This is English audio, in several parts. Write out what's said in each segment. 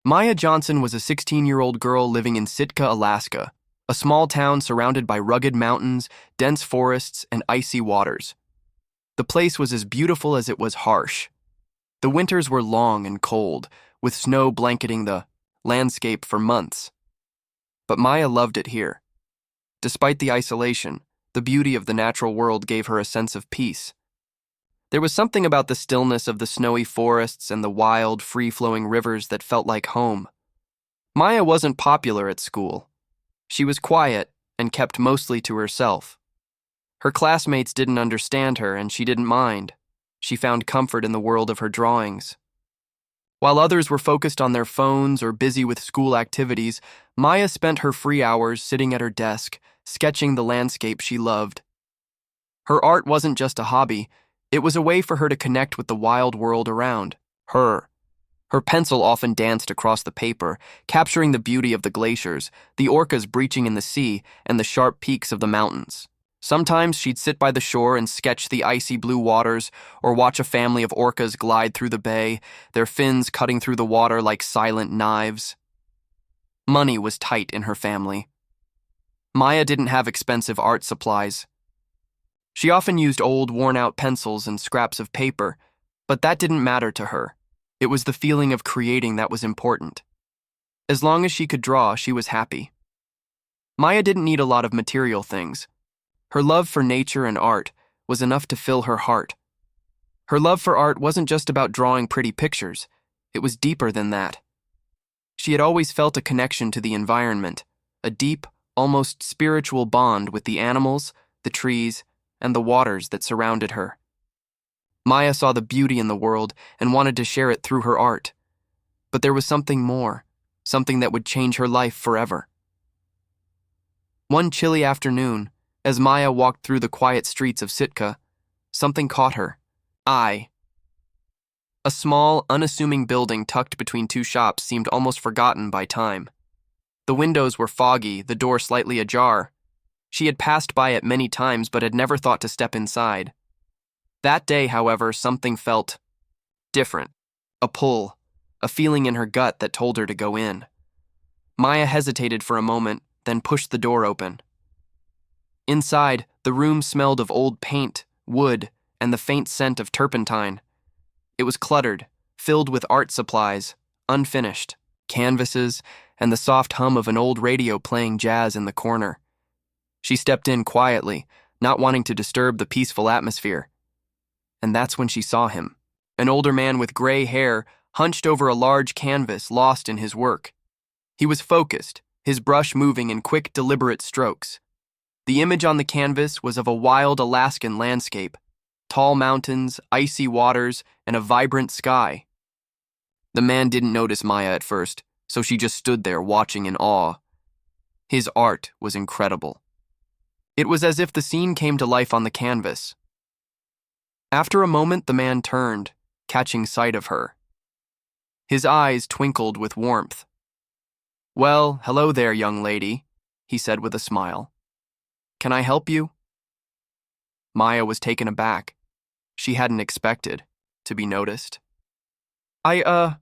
Maya Johnson was a 16-year-old girl living in Sitka, Alaska, a small town surrounded by rugged mountains, dense forests, and icy waters. The place was as beautiful as it was harsh. The winters were long and cold, with snow blanketing the landscape for months. But Maya loved it here. Despite the isolation, the beauty of the natural world gave her a sense of peace. There was something about the stillness of the snowy forests and the wild, free-flowing rivers that felt like home. Maya wasn't popular at school. She was quiet and kept mostly to herself. Her classmates didn't understand her, and she didn't mind. She found comfort in the world of her drawings. While others were focused on their phones or busy with school activities, Maya spent her free hours sitting at her desk, sketching the landscape she loved. Her art wasn't just a hobby. It was a way for her to connect with the wild world around her. Her pencil often danced across the paper, capturing the beauty of the glaciers, the orcas breaching in the sea, and the sharp peaks of the mountains. Sometimes she'd sit by the shore and sketch the icy blue waters, or watch a family of orcas glide through the bay, their fins cutting through the water like silent knives. Money was tight in her family. Maya didn't have expensive art supplies. She often used old, worn-out pencils and scraps of paper, but that didn't matter to her. It was the feeling of creating that was important. As long as she could draw, she was happy. Maya didn't need a lot of material things. Her love for nature and art was enough to fill her heart. Her love for art wasn't just about drawing pretty pictures. It was deeper than that. She had always felt a connection to the environment, a deep, almost spiritual bond with the animals, the trees, and the waters that surrounded her. Maya saw the beauty in the world and wanted to share it through her art. But there was something more, something that would change her life forever. One chilly afternoon, as Maya walked through the quiet streets of Sitka, something caught her. A small, unassuming building tucked between two shops seemed almost forgotten by time. The windows were foggy, the door slightly ajar. She had passed by it many times but had never thought to step inside. That day, however, something felt different. A pull, a feeling in her gut that told her to go in. Maya hesitated for a moment, then pushed the door open. Inside, the room smelled of old paint, wood, and the faint scent of turpentine. It was cluttered, filled with art supplies, unfinished, canvases, and the soft hum of an old radio playing jazz in the corner. She stepped in quietly, not wanting to disturb the peaceful atmosphere. And that's when she saw him, an older man with gray hair, hunched over a large canvas, lost in his work. He was focused, his brush moving in quick, deliberate strokes. The image on the canvas was of a wild Alaskan landscape, tall mountains, icy waters, and a vibrant sky. The man didn't notice Maya at first, so she just stood there watching in awe. His art was incredible. It was as if the scene came to life on the canvas. After a moment, the man turned, catching sight of her. His eyes twinkled with warmth. "Well, hello there, young lady," he said with a smile. "Can I help you?" Maya was taken aback. She hadn't expected to be noticed. I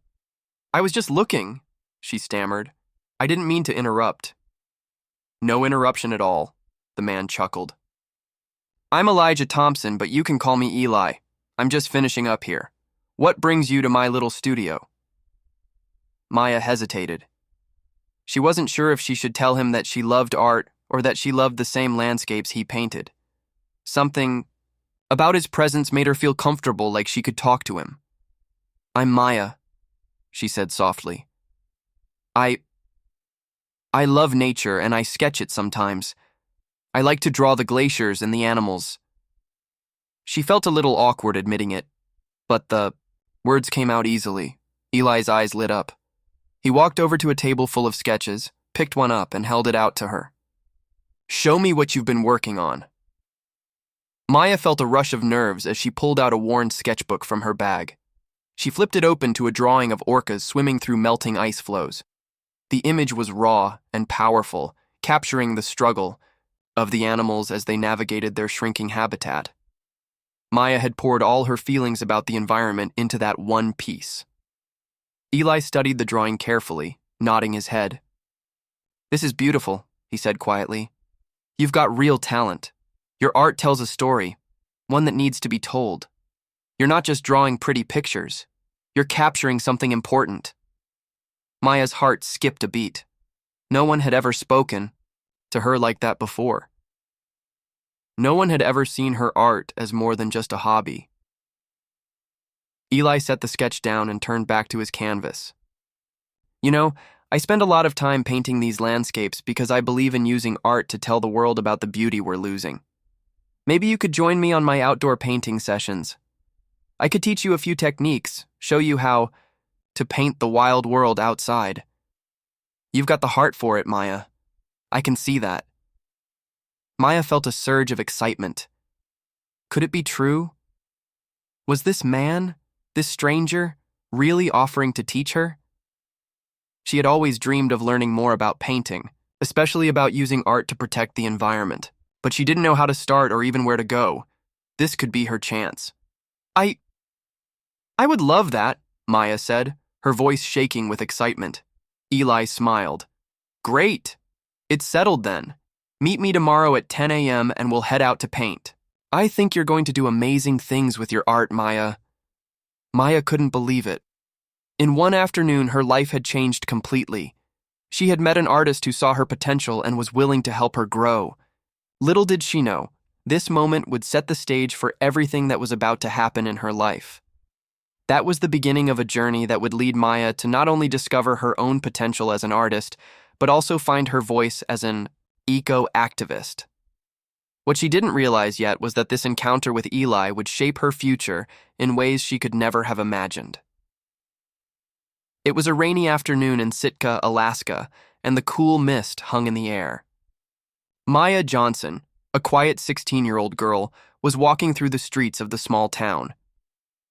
was just looking," she stammered. "I didn't mean to interrupt." "No interruption at all," the man chuckled. "I'm Elijah Thompson, but you can call me Eli. I'm just finishing up here. What brings you to my little studio?" Maya hesitated. She wasn't sure if she should tell him that she loved art or that she loved the same landscapes he painted. Something about his presence made her feel comfortable, like she could talk to him. "I'm Maya," she said softly. I love nature and I sketch it sometimes. I like to draw the glaciers and the animals." She felt a little awkward admitting it, but the words came out easily. Eli's eyes lit up. He walked over to a table full of sketches, picked one up, and held it out to her. "Show me what you've been working on." Maya felt a rush of nerves as she pulled out a worn sketchbook from her bag. She flipped it open to a drawing of orcas swimming through melting ice floes. The image was raw and powerful, capturing the struggle of the animals as they navigated their shrinking habitat. Maya had poured all her feelings about the environment into that one piece. Eli studied the drawing carefully, nodding his head. "This is beautiful," he said quietly. "You've got real talent. Your art tells a story, one that needs to be told. You're not just drawing pretty pictures. You're capturing something important." Maya's heart skipped a beat. No one had ever spoken to her like that before. No one had ever seen her art as more than just a hobby. Eli set the sketch down and turned back to his canvas. "You know, I spend a lot of time painting these landscapes because I believe in using art to tell the world about the beauty we're losing. Maybe you could join me on my outdoor painting sessions. I could teach you a few techniques, show you how to paint the wild world outside. You've got the heart for it, Maya. I can see that." Maya felt a surge of excitement. Could it be true? Was this man, this stranger, really offering to teach her? She had always dreamed of learning more about painting, especially about using art to protect the environment, but she didn't know how to start or even where to go. This could be her chance. I would love that," Maya said, her voice shaking with excitement. Eli smiled. "Great. It's settled then. Meet me tomorrow at 10 a.m. and we'll head out to paint. I think you're going to do amazing things with your art, Maya." Maya couldn't believe it. In one afternoon, her life had changed completely. She had met an artist who saw her potential and was willing to help her grow. Little did she know, this moment would set the stage for everything that was about to happen in her life. That was the beginning of a journey that would lead Maya to not only discover her own potential as an artist, but also find her voice as an eco-activist. What she didn't realize yet was that this encounter with Eli would shape her future in ways she could never have imagined. It was a rainy afternoon in Sitka, Alaska, and the cool mist hung in the air. Maya Johnson, a quiet 16-year-old girl, was walking through the streets of the small town.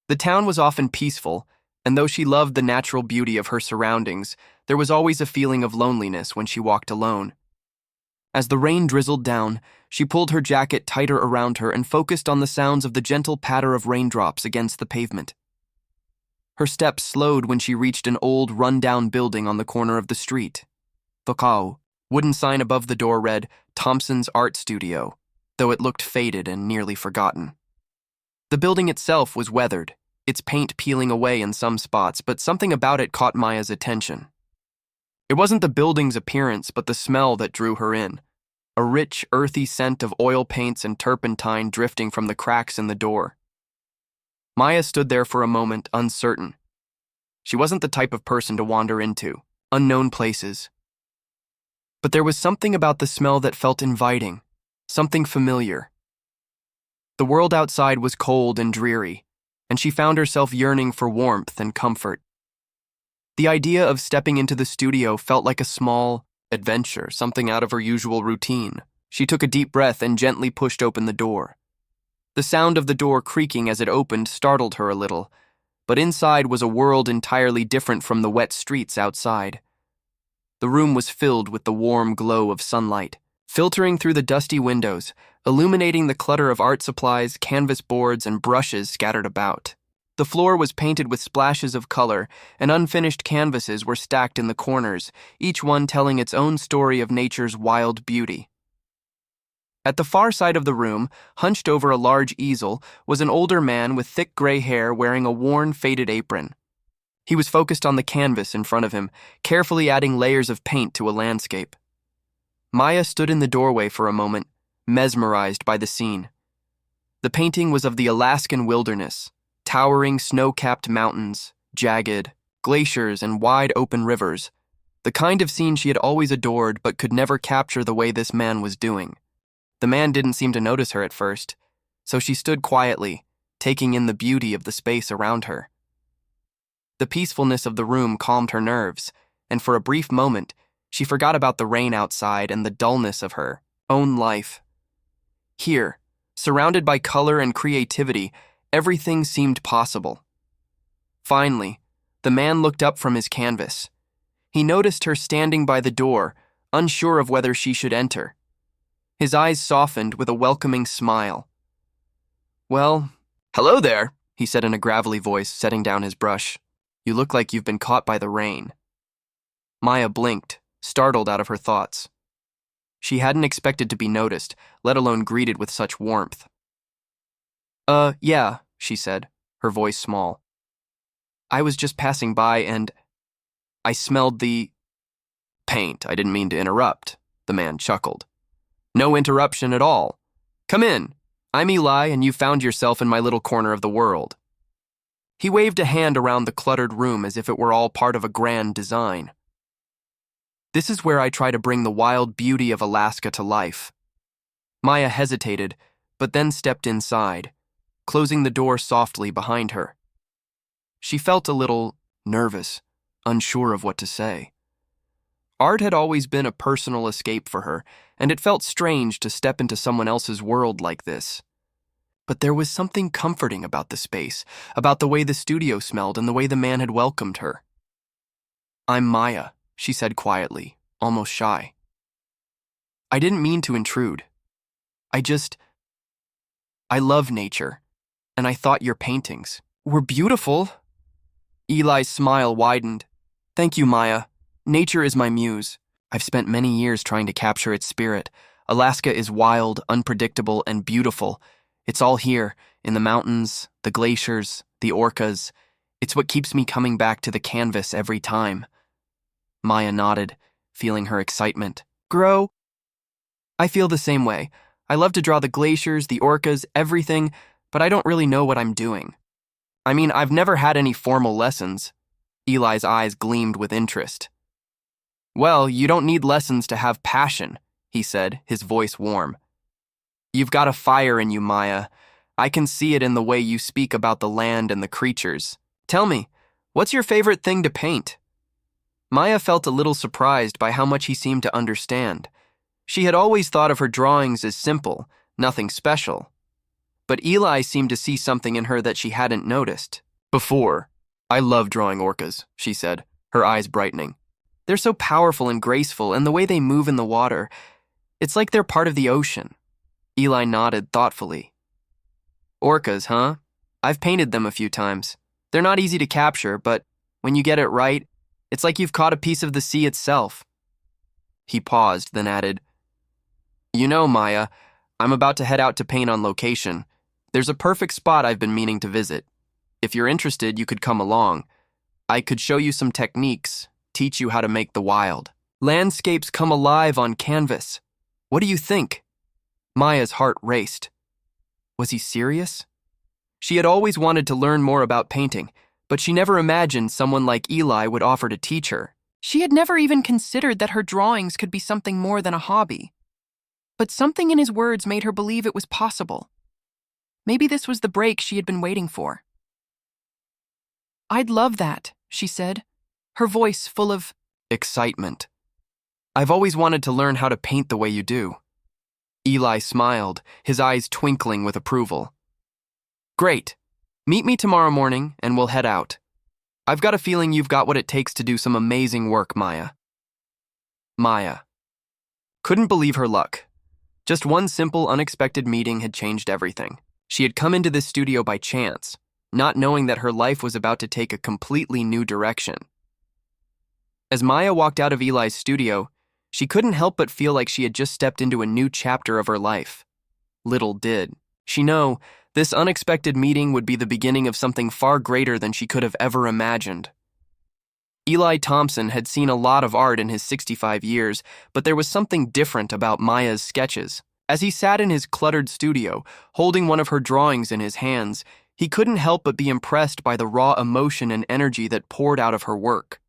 The town was often peaceful, and though she loved the natural beauty of her surroundings, there was always a feeling of loneliness when she walked alone. As the rain drizzled down, she pulled her jacket tighter around her and focused on the sounds of the gentle patter of raindrops against the pavement. Her steps slowed when she reached an old, run-down building on the corner of the street. The wooden sign above the door read, "Thompson's Art Studio," though it looked faded and nearly forgotten. The building itself was weathered, its paint peeling away in some spots, but something about it caught Maya's attention. It wasn't the building's appearance, but the smell that drew her in. A rich, earthy scent of oil paints and turpentine drifting from the cracks in the door. Maya stood there for a moment, uncertain. She wasn't the type of person to wander into unknown places. But there was something about the smell that felt inviting, something familiar. The world outside was cold and dreary, and she found herself yearning for warmth and comfort. The idea of stepping into the studio felt like a small adventure, something out of her usual routine. She took a deep breath and gently pushed open the door. The sound of the door creaking as it opened startled her a little, but inside was a world entirely different from the wet streets outside. The room was filled with the warm glow of sunlight, filtering through the dusty windows, illuminating the clutter of art supplies, canvas boards, and brushes scattered about. The floor was painted with splashes of color, and unfinished canvases were stacked in the corners, each one telling its own story of nature's wild beauty. At the far side of the room, hunched over a large easel, was an older man with thick gray hair wearing a worn, faded apron. He was focused on the canvas in front of him, carefully adding layers of paint to a landscape. Maya stood in the doorway for a moment, mesmerized by the scene. The painting was of the Alaskan wilderness, towering snow-capped mountains, jagged glaciers, and wide open rivers, the kind of scene she had always adored but could never capture the way this man was doing. The man didn't seem to notice her at first, so she stood quietly, taking in the beauty of the space around her. The peacefulness of the room calmed her nerves, and for a brief moment, she forgot about the rain outside and the dullness of her own life. Here, surrounded by color and creativity, everything seemed possible. Finally, the man looked up from his canvas. He noticed her standing by the door, unsure of whether she should enter. His eyes softened with a welcoming smile. "Well, hello there," he said in a gravelly voice, setting down his brush. You look like you've been caught by the rain." Maya blinked, startled out of her thoughts. She hadn't expected to be noticed, let alone greeted with such warmth. Yeah," she said, her voice small. "I was just passing by and I smelled the paint. I didn't mean to interrupt," the man chuckled. "No interruption at all. Come in. I'm Eli, and you found yourself in my little corner of the world." He waved a hand around the cluttered room as if it were all part of a grand design. "This is where I try to bring the wild beauty of Alaska to life." Maya hesitated, but then stepped inside, closing the door softly behind her. She felt a little nervous, unsure of what to say. Art had always been a personal escape for her, and it felt strange to step into someone else's world like this. But there was something comforting about the space, about the way the studio smelled and the way the man had welcomed her. "I'm Maya," she said quietly, almost shy. "I didn't mean to intrude. I love nature, and I thought your paintings were beautiful." Eli's smile widened. "Thank you, Maya. Nature is my muse. I've spent many years trying to capture its spirit. Alaska is wild, unpredictable, and beautiful. It's all here, in the mountains, the glaciers, the orcas. It's what keeps me coming back to the canvas every time." Maya nodded, feeling her excitement grow. "I feel the same way. I love to draw the glaciers, the orcas, everything, but I don't really know what I'm doing. I mean, I've never had any formal lessons." Eli's eyes gleamed with interest. "Well, you don't need lessons to have passion," he said, his voice warm. "You've got a fire in you, Maya. I can see it in the way you speak about the land and the creatures. Tell me, what's your favorite thing to paint?" Maya felt a little surprised by how much he seemed to understand. She had always thought of her drawings as simple, nothing special. But Eli seemed to see something in her that she hadn't noticed before. "I love drawing orcas," she said, her eyes brightening. "They're so powerful and graceful, and the way they move in the water, it's like they're part of the ocean." Eli nodded thoughtfully. "Orcas, huh? I've painted them a few times. They're not easy to capture, but when you get it right, it's like you've caught a piece of the sea itself." He paused, then added, "You know, Maya, I'm about to head out to paint on location. There's a perfect spot I've been meaning to visit. If you're interested, you could come along. I could show you some techniques, teach you how to make the wild landscapes come alive on canvas. What do you think?" Maya's heart raced. Was he serious? She had always wanted to learn more about painting, but she never imagined someone like Eli would offer to teach her. She had never even considered that her drawings could be something more than a hobby. But something in his words made her believe it was possible. Maybe this was the break she had been waiting for. "I'd love that," she said, her voice full of excitement. "I've always wanted to learn how to paint the way you do." Eli smiled, his eyes twinkling with approval. "Great. Meet me tomorrow morning and we'll head out. I've got a feeling you've got what it takes to do some amazing work, Maya." Maya couldn't believe her luck. Just one simple, unexpected meeting had changed everything. She had come into this studio by chance, not knowing that her life was about to take a completely new direction. As Maya walked out of Eli's studio, she couldn't help but feel like she had just stepped into a new chapter of her life. Little did she know, this unexpected meeting would be the beginning of something far greater than she could have ever imagined. Eli Thompson had seen a lot of art in his 65 years, but there was something different about Maya's sketches. As he sat in his cluttered studio, holding one of her drawings in his hands, he couldn't help but be impressed by the raw emotion and energy that poured out of her work.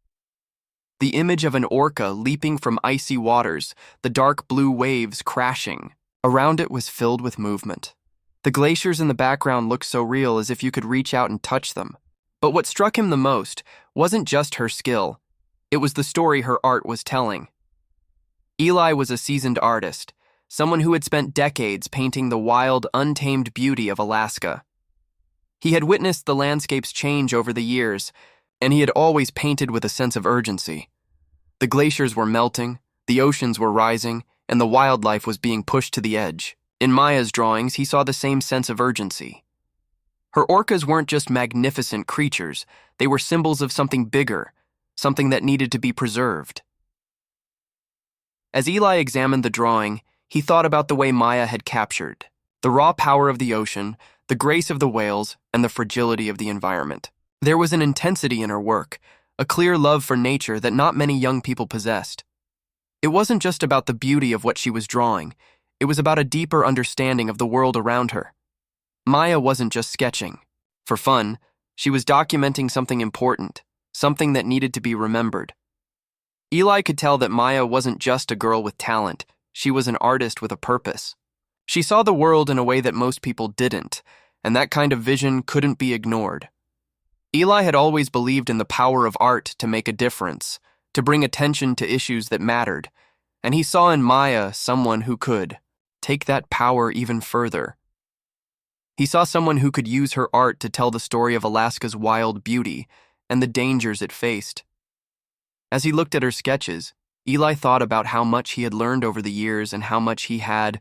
The image of an orca leaping from icy waters, the dark blue waves crashing. Around it was filled with movement. The glaciers in the background looked so real, as if you could reach out and touch them. But what struck him the most wasn't just her skill. It was the story her art was telling. Eli was a seasoned artist, someone who had spent decades painting the wild, untamed beauty of Alaska. He had witnessed the landscapes change over the years, and he had always painted with a sense of urgency. The glaciers were melting, the oceans were rising, and the wildlife was being pushed to the edge. In Maya's drawings, he saw the same sense of urgency. Her orcas weren't just magnificent creatures, they were symbols of something bigger, something that needed to be preserved. As Eli examined the drawing, he thought about the way Maya had captured the raw power of the ocean, the grace of the whales, and the fragility of the environment. There was an intensity in her work, a clear love for nature that not many young people possessed. It wasn't just about the beauty of what she was drawing, it was about a deeper understanding of the world around her. Maya wasn't just sketching. For fun, she was documenting something important, something that needed to be remembered. Eli could tell that Maya wasn't just a girl with talent, she was an artist with a purpose. She saw the world in a way that most people didn't, and that kind of vision couldn't be ignored. Eli had always believed in the power of art to make a difference, to bring attention to issues that mattered, and he saw in Maya someone who could take that power even further. He saw someone who could use her art to tell the story of Alaska's wild beauty and the dangers it faced. As he looked at her sketches, Eli thought about how much he had learned over the years and how much he had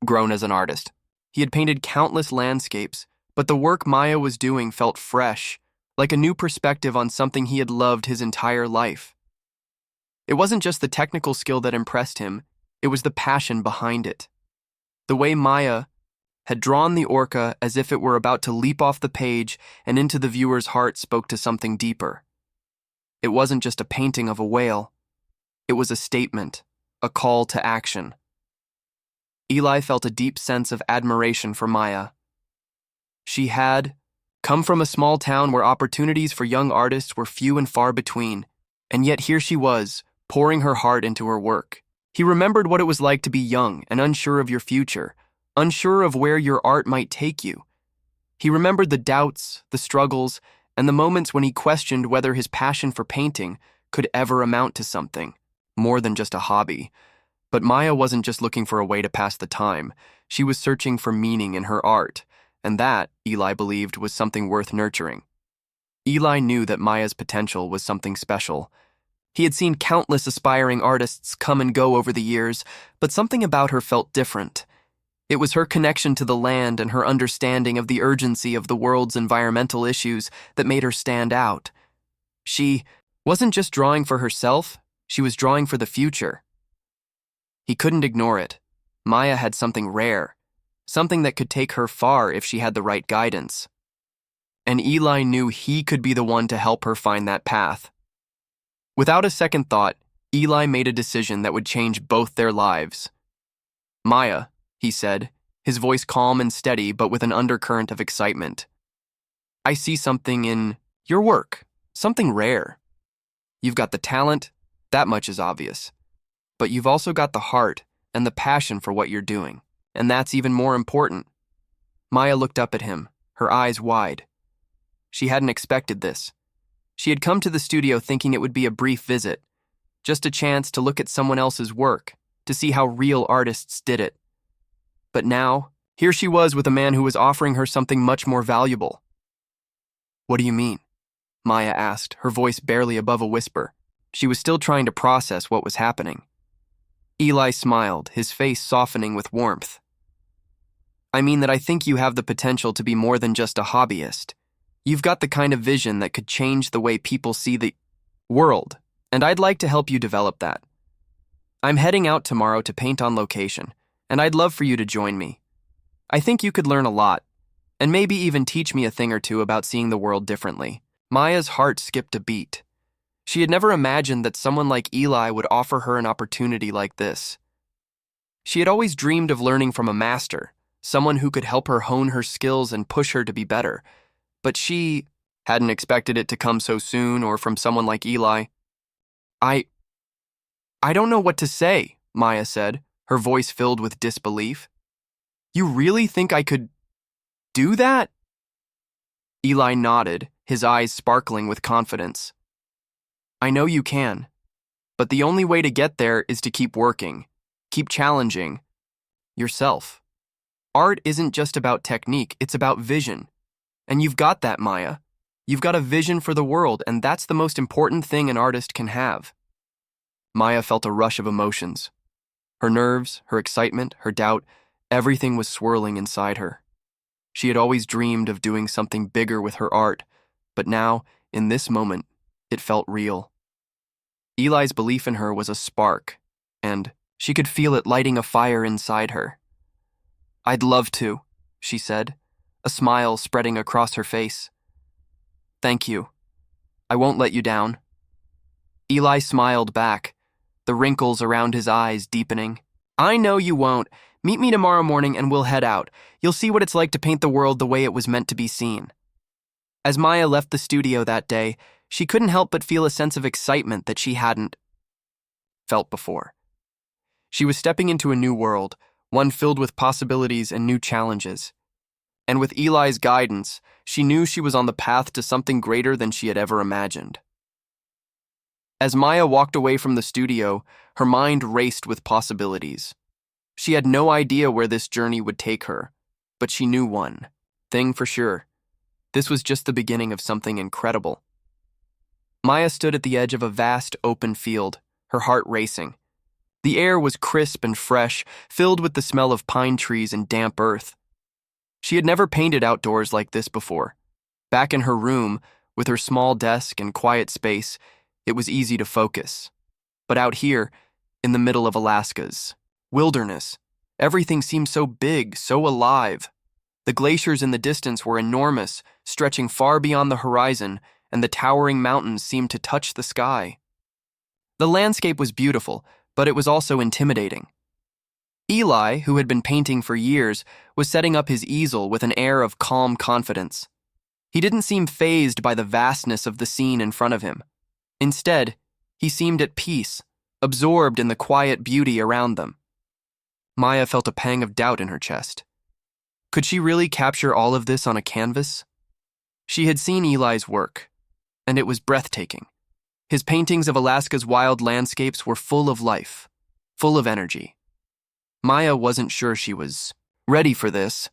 grown as an artist. He had painted countless landscapes, but the work Maya was doing felt fresh, like a new perspective on something he had loved his entire life. It wasn't just the technical skill that impressed him, it was the passion behind it. The way Maya had drawn the orca as if it were about to leap off the page and into the viewer's heart spoke to something deeper. It wasn't just a painting of a whale. It was a statement, a call to action. Eli felt a deep sense of admiration for Maya. She had come from a small town where opportunities for young artists were few and far between, and yet here she was, pouring her heart into her work. He remembered what it was like to be young and unsure of your future, unsure of where your art might take you. He remembered the doubts, the struggles, and the moments when he questioned whether his passion for painting could ever amount to something more than just a hobby. But Maya wasn't just looking for a way to pass the time. She was searching for meaning in her art, and that, Eli believed, was something worth nurturing. Eli knew that Maya's potential was something special. He had seen countless aspiring artists come and go over the years, but something about her felt different. It was her connection to the land and her understanding of the urgency of the world's environmental issues that made her stand out. She wasn't just drawing for herself, she was drawing for the future. He couldn't ignore it. Maya had something rare, something that could take her far if she had the right guidance. And Eli knew he could be the one to help her find that path. Without a second thought, Eli made a decision that would change both their lives. "Maya," he said, his voice calm and steady but with an undercurrent of excitement. "I see something in your work, something rare. You've got the talent, that much is obvious. But you've also got the heart and the passion for what you're doing, and that's even more important." Maya looked up at him, her eyes wide. She hadn't expected this. She had come to the studio thinking it would be a brief visit, just a chance to look at someone else's work, to see how real artists did it. But now, here she was with a man who was offering her something much more valuable. "What do you mean?" Maya asked, her voice barely above a whisper. She was still trying to process what was happening. Eli smiled, his face softening with warmth. "I mean that I think you have the potential to be more than just a hobbyist. You've got the kind of vision that could change the way people see the world, and I'd like to help you develop that. I'm heading out tomorrow to paint on location, and I'd love for you to join me. I think you could learn a lot, and maybe even teach me a thing or two about seeing the world differently." Maya's heart skipped a beat. She had never imagined that someone like Eli would offer her an opportunity like this. She had always dreamed of learning from a master, someone who could help her hone her skills and push her to be better. But she hadn't expected it to come so soon or from someone like Eli. I don't know what to say," Maya said, her voice filled with disbelief. "You really think I could do that?" Eli nodded, his eyes sparkling with confidence. "I know you can, but the only way to get there is to keep working, keep challenging yourself. Art isn't just about technique, it's about vision. And you've got that, Maya. You've got a vision for the world, and that's the most important thing an artist can have." Maya felt a rush of emotions. Her nerves, her excitement, her doubt, everything was swirling inside her. She had always dreamed of doing something bigger with her art, but now, in this moment, it felt real. Eli's belief in her was a spark, and she could feel it lighting a fire inside her. "I'd love to," she said, a smile spreading across her face. "Thank you. I won't let you down." Eli smiled back, the wrinkles around his eyes deepening. "I know you won't. Meet me tomorrow morning and we'll head out. You'll see what it's like to paint the world the way it was meant to be seen." As Maya left the studio that day, she couldn't help but feel a sense of excitement that she hadn't felt before. She was stepping into a new world, one filled with possibilities and new challenges. And with Eli's guidance, she knew she was on the path to something greater than she had ever imagined. As Maya walked away from the studio, her mind raced with possibilities. She had no idea where this journey would take her, but she knew one thing for sure. This was just the beginning of something incredible. Maya stood at the edge of a vast open field, her heart racing. The air was crisp and fresh, filled with the smell of pine trees and damp earth. She had never painted outdoors like this before. Back in her room, with her small desk and quiet space, it was easy to focus. But out here, in the middle of Alaska's wilderness, everything seemed so big, so alive. The glaciers in the distance were enormous, stretching far beyond the horizon, and the towering mountains seemed to touch the sky. The landscape was beautiful, but it was also intimidating. Eli, who had been painting for years, was setting up his easel with an air of calm confidence. He didn't seem fazed by the vastness of the scene in front of him. Instead, he seemed at peace, absorbed in the quiet beauty around them. Maya felt a pang of doubt in her chest. Could she really capture all of this on a canvas? She had seen Eli's work, and it was breathtaking. His paintings of Alaska's wild landscapes were full of life, full of energy. Maya wasn't sure she was ready for this,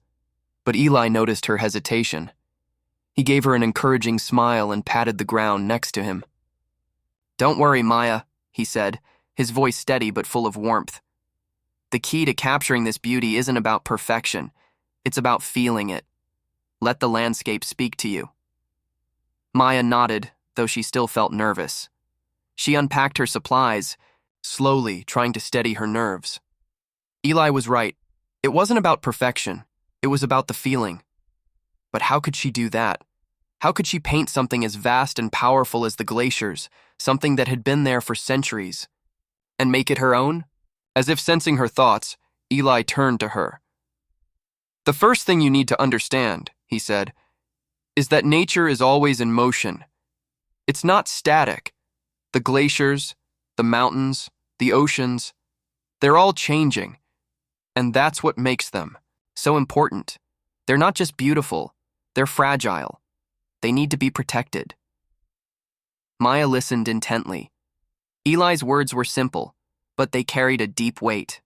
but Eli noticed her hesitation. He gave her an encouraging smile and patted the ground next to him. "Don't worry, Maya," he said, his voice steady but full of warmth. "The key to capturing this beauty isn't about perfection. It's about feeling it. Let the landscape speak to you." Maya nodded, though she still felt nervous. She unpacked her supplies, slowly trying to steady her nerves. Eli was right. It wasn't about perfection. It was about the feeling. But how could she do that? How could she paint something as vast and powerful as the glaciers, something that had been there for centuries, and make it her own? As if sensing her thoughts, Eli turned to her. "The first thing you need to understand," he said, "is that nature is always in motion. It's not static. The glaciers, the mountains, the oceans, they're all changing. And that's what makes them so important. They're not just beautiful, they're fragile. They need to be protected." Maya listened intently. Eli's words were simple, but they carried a deep weight.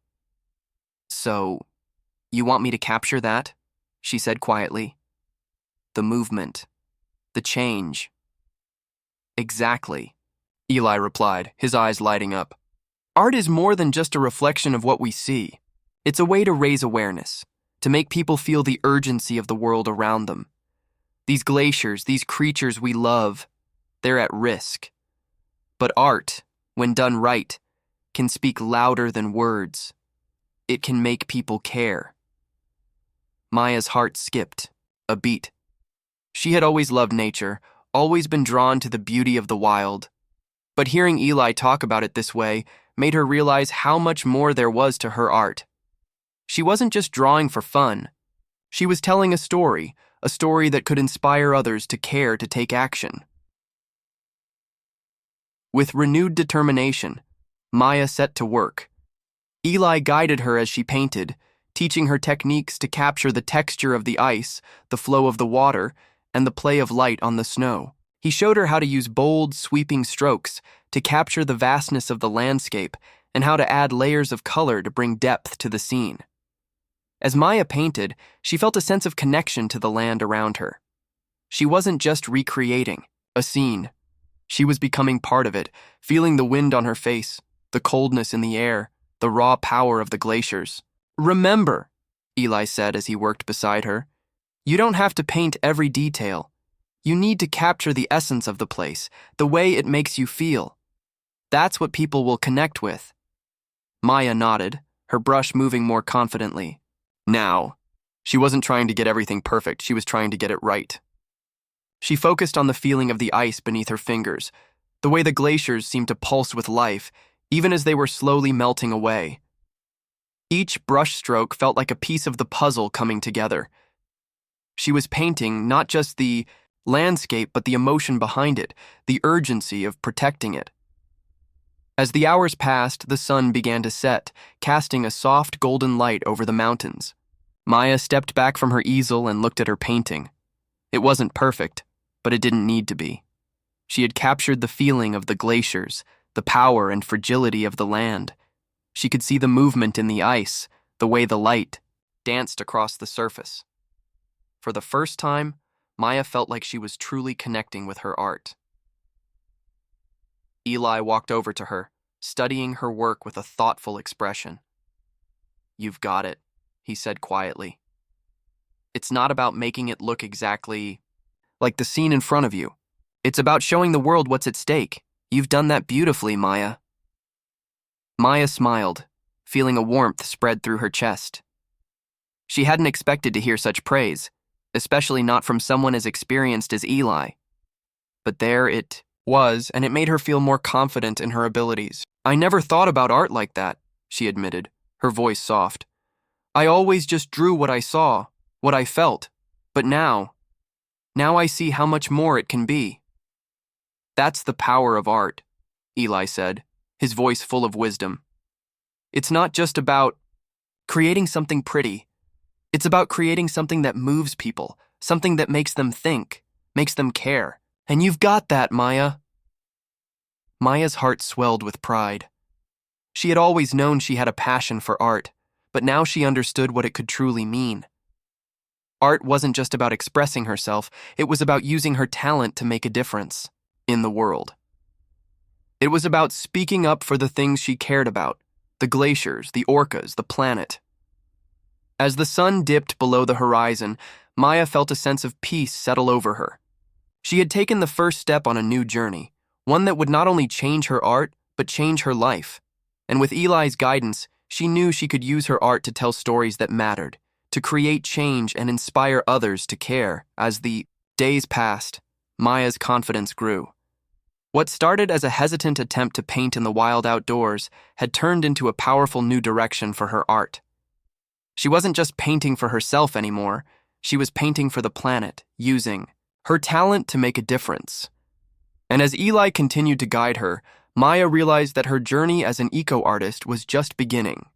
"So, you want me to capture that?" she said quietly. "The movement, the change." "Exactly," Eli replied, his eyes lighting up. "Art is more than just a reflection of what we see. It's a way to raise awareness, to make people feel the urgency of the world around them. These glaciers, these creatures we love, they're at risk. But art, when done right, can speak louder than words. It can make people care." Maya's heart skipped a beat. She had always loved nature, always been drawn to the beauty of the wild. But hearing Eli talk about it this way made her realize how much more there was to her art. She wasn't just drawing for fun. She was telling a story that could inspire others to care to take action. With renewed determination, Maya set to work. Eli guided her as she painted, teaching her techniques to capture the texture of the ice, the flow of the water, and the play of light on the snow. He showed her how to use bold, sweeping strokes to capture the vastness of the landscape and how to add layers of color to bring depth to the scene. As Maya painted, she felt a sense of connection to the land around her. She wasn't just recreating a scene. She was becoming part of it, feeling the wind on her face, the coldness in the air, the raw power of the glaciers. "Remember," Eli said as he worked beside her, You don't have to paint every detail. You need to capture the essence of the place, the way it makes you feel. That's what people will connect with. Maya nodded, her brush moving more confidently. Now, she wasn't trying to get everything perfect, she was trying to get it right. She focused on the feeling of the ice beneath her fingers, the way the glaciers seemed to pulse with life, even as they were slowly melting away. Each brushstroke felt like a piece of the puzzle coming together. She was painting not just the landscape, but the emotion behind it, the urgency of protecting it. As the hours passed, the sun began to set, casting a soft golden light over the mountains. Maya stepped back from her easel and looked at her painting. It wasn't perfect, but it didn't need to be. She had captured the feeling of the glaciers, the power and fragility of the land. She could see the movement in the ice, the way the light danced across the surface. For the first time, Maya felt like she was truly connecting with her art. Eli walked over to her, studying her work with a thoughtful expression. "You've got it," he said quietly. "It's not about making it look exactly like the scene in front of you. It's about showing the world what's at stake. You've done that beautifully, Maya." Maya smiled, feeling a warmth spread through her chest. She hadn't expected to hear such praise, especially not from someone as experienced as Eli. But there it was, and it made her feel more confident in her abilities. "I never thought about art like that," she admitted, her voice soft. "I always just drew what I saw, what I felt. But now I see how much more it can be." "That's the power of art," Eli said, his voice full of wisdom. "It's not just about creating something pretty. It's about creating something that moves people, something that makes them think, makes them care. And you've got that, Maya." Maya's heart swelled with pride. She had always known she had a passion for art, but now she understood what it could truly mean. Art wasn't just about expressing herself, it was about using her talent to make a difference in the world. It was about speaking up for the things she cared about, the glaciers, the orcas, the planet. As the sun dipped below the horizon, Maya felt a sense of peace settle over her. She had taken the first step on a new journey, one that would not only change her art, but change her life. And with Eli's guidance, she knew she could use her art to tell stories that mattered, to create change and inspire others to care. As the days passed, Maya's confidence grew. What started as a hesitant attempt to paint in the wild outdoors had turned into a powerful new direction for her art. She wasn't just painting for herself anymore, she was painting for the planet, using her talent to make a difference. And as Eli continued to guide her, Maya realized that her journey as an eco-artist was just beginning.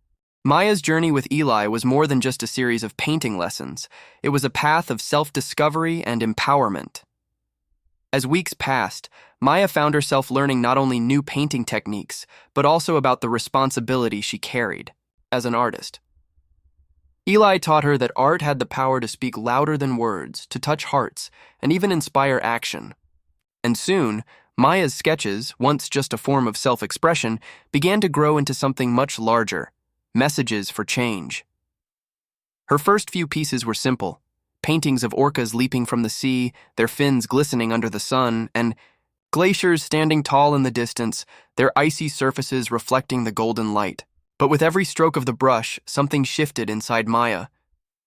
Maya's journey with Eli was more than just a series of painting lessons. It was a path of self-discovery and empowerment. As weeks passed, Maya found herself learning not only new painting techniques, but also about the responsibility she carried as an artist. Eli taught her that art had the power to speak louder than words, to touch hearts, and even inspire action. And soon, Maya's sketches, once just a form of self-expression, began to grow into something much larger, messages for change. Her first few pieces were simple, paintings of orcas leaping from the sea, their fins glistening under the sun, and glaciers standing tall in the distance, their icy surfaces reflecting the golden light. But with every stroke of the brush, something shifted inside Maya.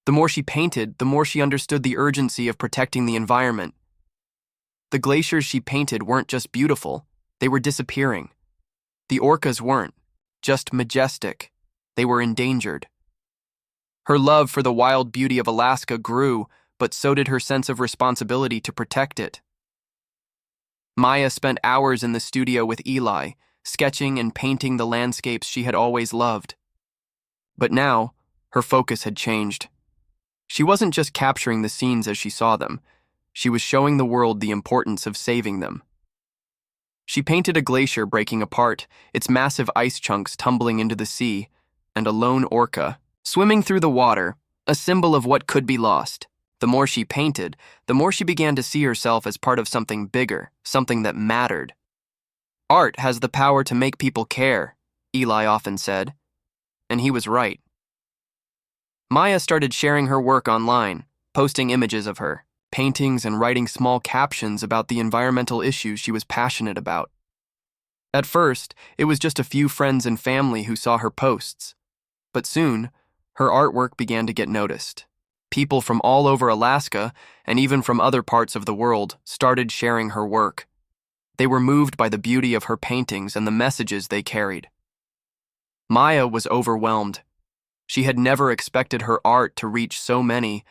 The more she painted, the more she understood the urgency of protecting the environment. The glaciers she painted weren't just beautiful, they were disappearing. The orcas weren't just majestic, they were endangered. Her love for the wild beauty of Alaska grew, but so did her sense of responsibility to protect it. Maya spent hours in the studio with Eli, sketching and painting the landscapes she had always loved. But now, her focus had changed. She wasn't just capturing the scenes as she saw them, she was showing the world the importance of saving them. She painted a glacier breaking apart, its massive ice chunks tumbling into the sea, and a lone orca swimming through the water, a symbol of what could be lost. The more she painted, the more she began to see herself as part of something bigger, something that mattered. "Art has the power to make people care," Eli often said, and he was right. Maya started sharing her work online, posting images of her, paintings, and writing small captions about the environmental issues she was passionate about. At first, it was just a few friends and family who saw her posts, but soon, her artwork began to get noticed. People from all over Alaska, and even from other parts of the world, started sharing her work. They were moved by the beauty of her paintings and the messages they carried. Maya was overwhelmed. She had never expected her art to reach so many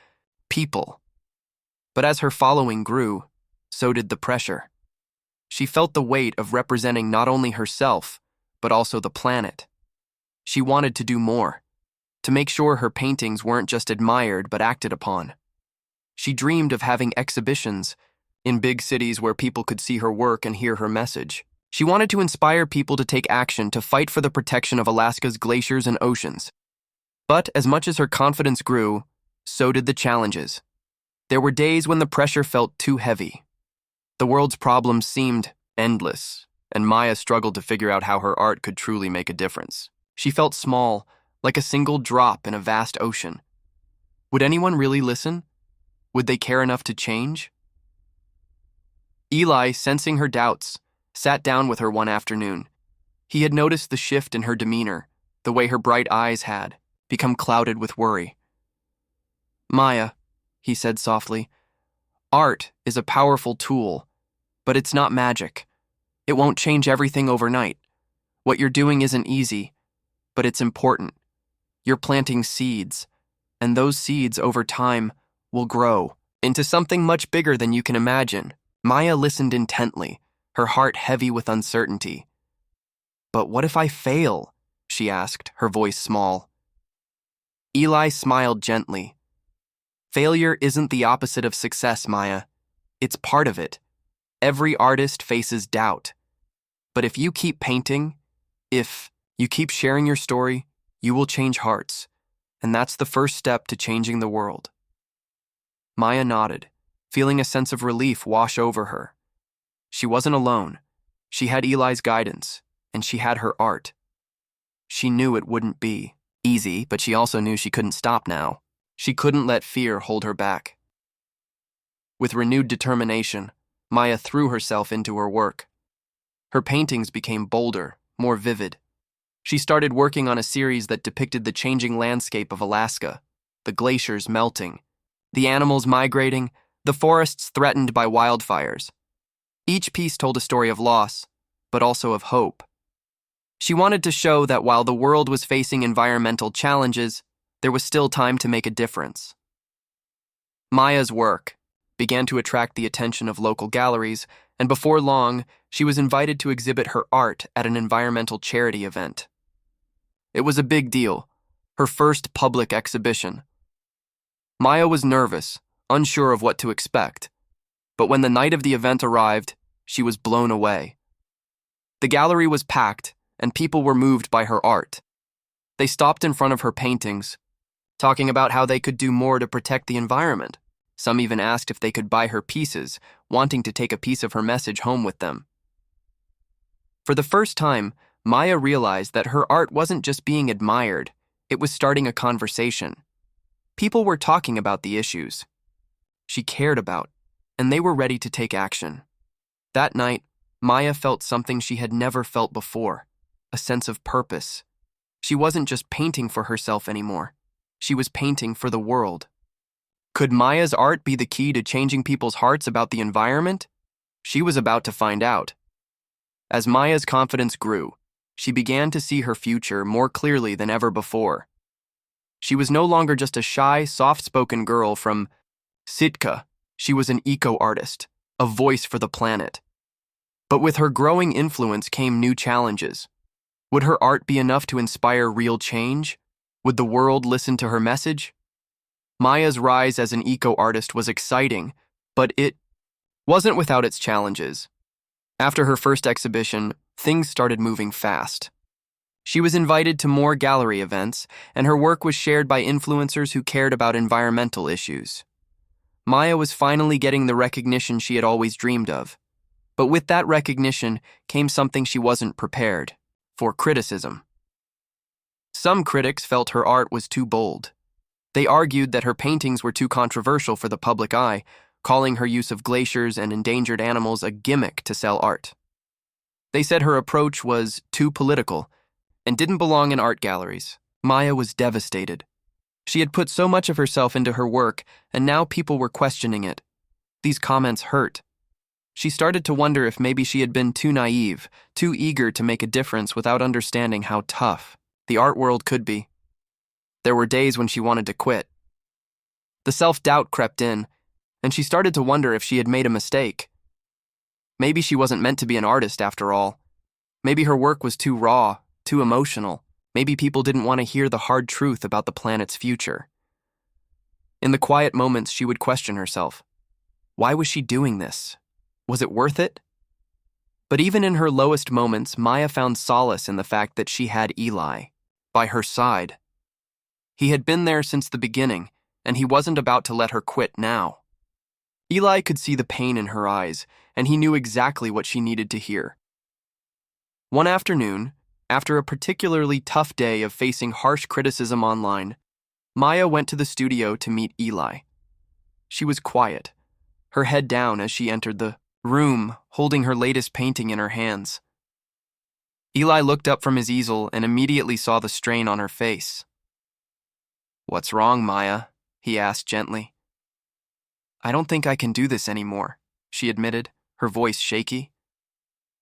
people. But as her following grew, so did the pressure. She felt the weight of representing not only herself, but also the planet. She wanted to do more, to make sure her paintings weren't just admired but acted upon. She dreamed of having exhibitions in big cities where people could see her work and hear her message. She wanted to inspire people to take action to fight for the protection of Alaska's glaciers and oceans. But as much as her confidence grew, so did the challenges. There were days when the pressure felt too heavy. The world's problems seemed endless, and Maya struggled to figure out how her art could truly make a difference. She felt small, like a single drop in a vast ocean. Would anyone really listen? Would they care enough to change? Eli, sensing her doubts, sat down with her one afternoon. He had noticed the shift in her demeanor, the way her bright eyes had become clouded with worry. "Maya," he said softly, "art is a powerful tool, but it's not magic. It won't change everything overnight. What you're doing isn't easy, but it's important. You're planting seeds, and those seeds over time will grow into something much bigger than you can imagine." Maya listened intently, her heart heavy with uncertainty. "But what if I fail?" she asked, her voice small. Eli smiled gently. "Failure isn't the opposite of success, Maya. It's part of it. Every artist faces doubt. But if you keep painting, if you keep sharing your story, you will change hearts. And that's the first step to changing the world." Maya nodded, feeling a sense of relief wash over her. She wasn't alone. She had Eli's guidance, and she had her art. She knew it wouldn't be easy, but she also knew she couldn't stop now. She couldn't let fear hold her back. With renewed determination, Maya threw herself into her work. Her paintings became bolder, more vivid. She started working on a series that depicted the changing landscape of Alaska, the glaciers melting, the animals migrating, the forests threatened by wildfires. Each piece told a story of loss, but also of hope. She wanted to show that while the world was facing environmental challenges, there was still time to make a difference. Maya's work began to attract the attention of local galleries, and before long, she was invited to exhibit her art at an environmental charity event. It was a big deal, her first public exhibition. Maya was nervous, unsure of what to expect, but when the night of the event arrived, she was blown away. The gallery was packed, and people were moved by her art. They stopped in front of her paintings, talking about how they could do more to protect the environment. Some even asked if they could buy her pieces, wanting to take a piece of her message home with them. For the first time, Maya realized that her art wasn't just being admired, it was starting a conversation. People were talking about the issues she cared about, and they were ready to take action. That night, Maya felt something she had never felt before, a sense of purpose. She wasn't just painting for herself anymore. She was painting for the world. Could Maya's art be the key to changing people's hearts about the environment? She was about to find out. As Maya's confidence grew, she began to see her future more clearly than ever before. She was no longer just a shy, soft-spoken girl from Sitka. She was an eco-artist, a voice for the planet. But with her growing influence came new challenges. Would her art be enough to inspire real change? Would the world listen to her message? Maya's rise as an eco-artist was exciting, but it wasn't without its challenges. After her first exhibition, things started moving fast. She was invited to more gallery events, and her work was shared by influencers who cared about environmental issues. Maya was finally getting the recognition she had always dreamed of. But with that recognition came something she wasn't prepared for: criticism. Some critics felt her art was too bold. They argued that her paintings were too controversial for the public eye, calling her use of glaciers and endangered animals a gimmick to sell art. They said her approach was too political and didn't belong in art galleries. Maya was devastated. She had put so much of herself into her work, and now people were questioning it. These comments hurt. She started to wonder if maybe she had been too naive, too eager to make a difference without understanding how tough the art world could be. There were days when she wanted to quit. The self-doubt crept in, and she started to wonder if she had made a mistake. Maybe she wasn't meant to be an artist after all. Maybe her work was too raw, too emotional. Maybe people didn't want to hear the hard truth about the planet's future. In the quiet moments, she would question herself. Why was she doing this? Was it worth it? But even in her lowest moments, Maya found solace in the fact that she had Eli by her side. He had been there since the beginning, and he wasn't about to let her quit now. Eli could see the pain in her eyes, and he knew exactly what she needed to hear. One afternoon, after a particularly tough day of facing harsh criticism online, Maya went to the studio to meet Eli. She was quiet, her head down as she entered the room, holding her latest painting in her hands. Eli looked up from his easel and immediately saw the strain on her face. "What's wrong, Maya?" he asked gently. "I don't think I can do this anymore," she admitted, her voice shaky.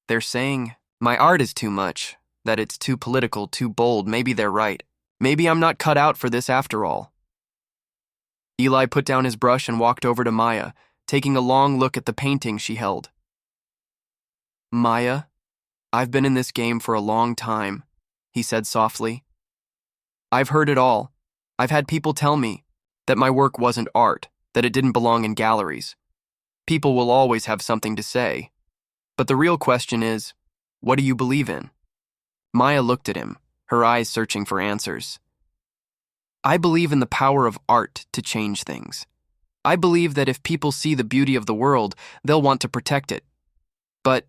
"They're saying my art is too much, that it's too political, too bold. Maybe they're right. Maybe I'm not cut out for this after all." Eli put down his brush and walked over to Maya, taking a long look at the painting she held. "Maya, I've been in this game for a long time," he said softly. "I've heard it all. I've had people tell me that my work wasn't art, that it didn't belong in galleries. People will always have something to say. But the real question is, what do you believe in?" Maya looked at him, her eyes searching for answers. "I believe in the power of art to change things. I believe that if people see the beauty of the world, they'll want to protect it. But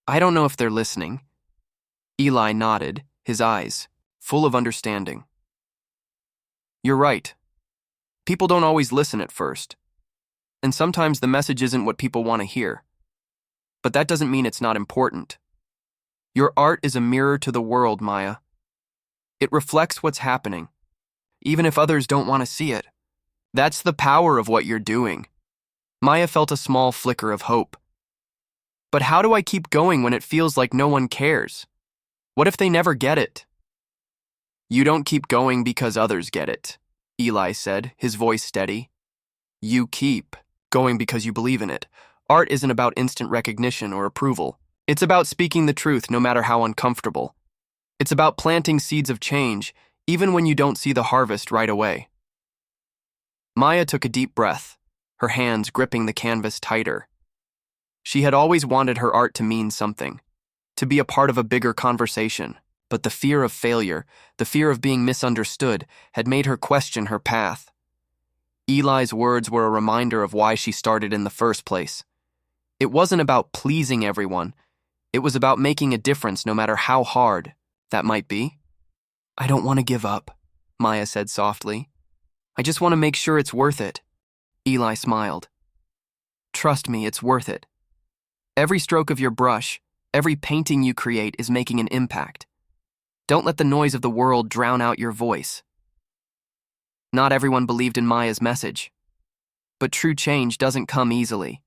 I don't know if they're listening." Eli nodded, his eyes full of understanding. "You're right. People don't always listen at first. And sometimes the message isn't what people want to hear. But that doesn't mean it's not important. Your art is a mirror to the world, Maya. It reflects what's happening, even if others don't want to see it. That's the power of what you're doing." Maya felt a small flicker of hope. "But how do I keep going when it feels like no one cares? What if they never get it?" "You don't keep going because others get it," Eli said, his voice steady. "You keep going because you believe in it. Art isn't about instant recognition or approval. It's about speaking the truth no matter how uncomfortable. It's about planting seeds of change, even when you don't see the harvest right away." Maya took a deep breath, her hands gripping the canvas tighter. She had always wanted her art to mean something, to be a part of a bigger conversation, but the fear of failure, the fear of being misunderstood, had made her question her path. Eli's words were a reminder of why she started in the first place. It wasn't about pleasing everyone. It was about making a difference no matter how hard that might be. "I don't want to give up," Maya said softly. "I just want to make sure it's worth it." Eli smiled. "Trust me, it's worth it. Every stroke of your brush, every painting you create is making an impact. Don't let the noise of the world drown out your voice." Not everyone believed in Maya's message. But true change doesn't come easily.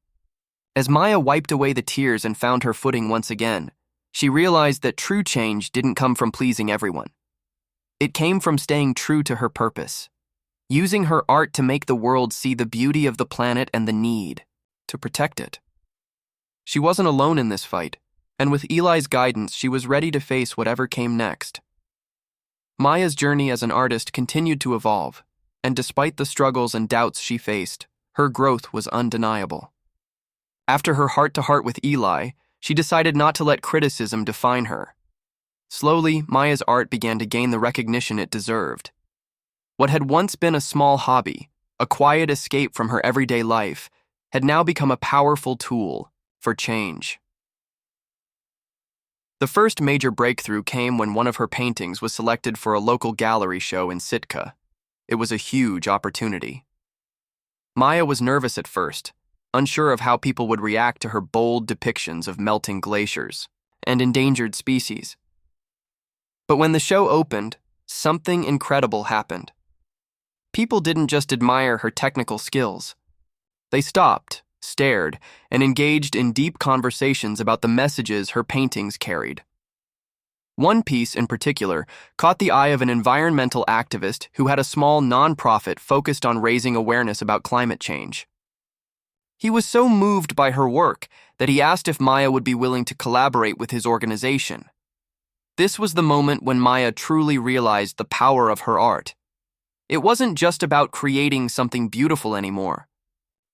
As Maya wiped away the tears and found her footing once again, she realized that true change didn't come from pleasing everyone. It came from staying true to her purpose, using her art to make the world see the beauty of the planet and the need to protect it. She wasn't alone in this fight, and with Eli's guidance, she was ready to face whatever came next. Maya's journey as an artist continued to evolve, and despite the struggles and doubts she faced, her growth was undeniable. After her heart-to-heart with Eli, she decided not to let criticism define her. Slowly, Maya's art began to gain the recognition it deserved. What had once been a small hobby, a quiet escape from her everyday life, had now become a powerful tool for change. The first major breakthrough came when one of her paintings was selected for a local gallery show in Sitka. It was a huge opportunity. Maya was nervous at first, unsure of how people would react to her bold depictions of melting glaciers and endangered species. But when the show opened, something incredible happened. People didn't just admire her technical skills. They stopped, stared, and engaged in deep conversations about the messages her paintings carried. One piece in particular caught the eye of an environmental activist who had a small nonprofit focused on raising awareness about climate change. He was so moved by her work that he asked if Maya would be willing to collaborate with his organization. This was the moment when Maya truly realized the power of her art. It wasn't just about creating something beautiful anymore.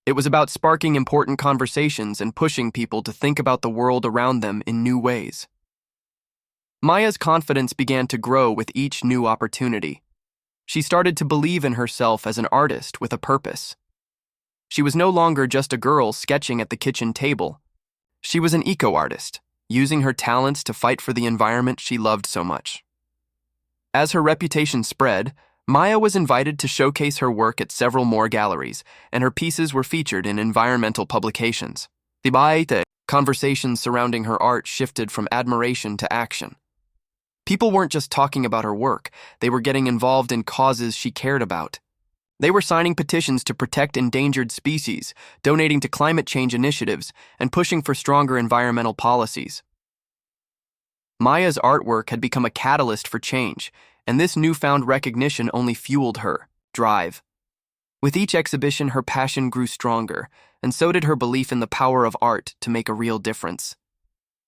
It was about sparking important conversations and pushing people to think about the world around them in new ways. Maya's confidence began to grow with each new opportunity. She started to believe in herself as an artist with a purpose. She was no longer just a girl sketching at the kitchen table. She was an eco-artist, using her talents to fight for the environment she loved so much. As her reputation spread, Maya was invited to showcase her work at several more galleries, and her pieces were featured in environmental publications. The conversations surrounding her art shifted from admiration to action. People weren't just talking about her work, they were getting involved in causes she cared about. They were signing petitions to protect endangered species, donating to climate change initiatives, and pushing for stronger environmental policies. Maya's artwork had become a catalyst for change, and this newfound recognition only fueled her drive. With each exhibition, her passion grew stronger, and so did her belief in the power of art to make a real difference.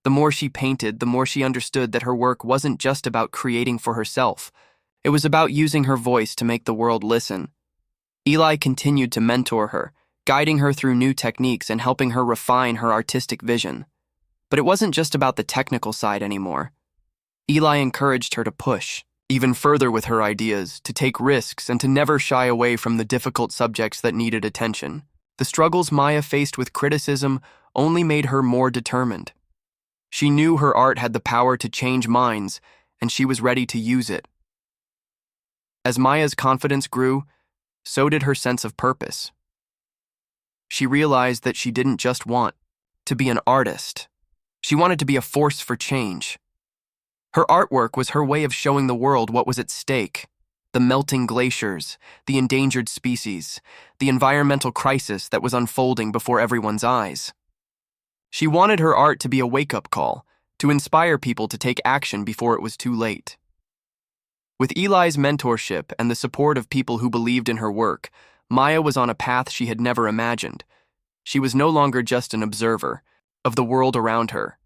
The more she painted, the more she understood that her work wasn't just about creating for herself. It was about using her voice to make the world listen. Eli continued to mentor her, guiding her through new techniques and helping her refine her artistic vision. But it wasn't just about the technical side anymore. Eli encouraged her to push even further with her ideas, to take risks, and to never shy away from the difficult subjects that needed attention. The struggles Maya faced with criticism only made her more determined. She knew her art had the power to change minds, and she was ready to use it. As Maya's confidence grew, so did her sense of purpose. She realized that she didn't just want to be an artist. She wanted to be a force for change. Her artwork was her way of showing the world what was at stake: the melting glaciers, the endangered species, the environmental crisis that was unfolding before everyone's eyes. She wanted her art to be a wake-up call, to inspire people to take action before it was too late. With Eli's mentorship and the support of people who believed in her work, Maya was on a path she had never imagined. She was no longer just an observer of the world around her.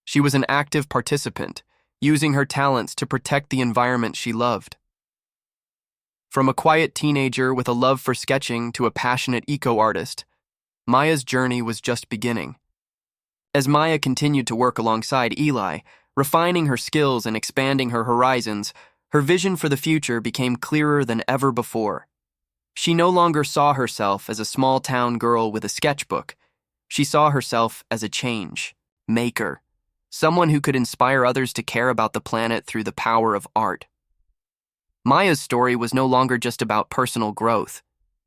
She was an active participant, using her talents to protect the environment she loved. From a quiet teenager with a love for sketching to a passionate eco-artist, Maya's journey was just beginning. As Maya continued to work alongside Eli, refining her skills and expanding her horizons, her vision for the future became clearer than ever before. She no longer saw herself as a small-town girl with a sketchbook. She saw herself as a change maker, someone who could inspire others to care about the planet through the power of art. Maya's story was no longer just about personal growth.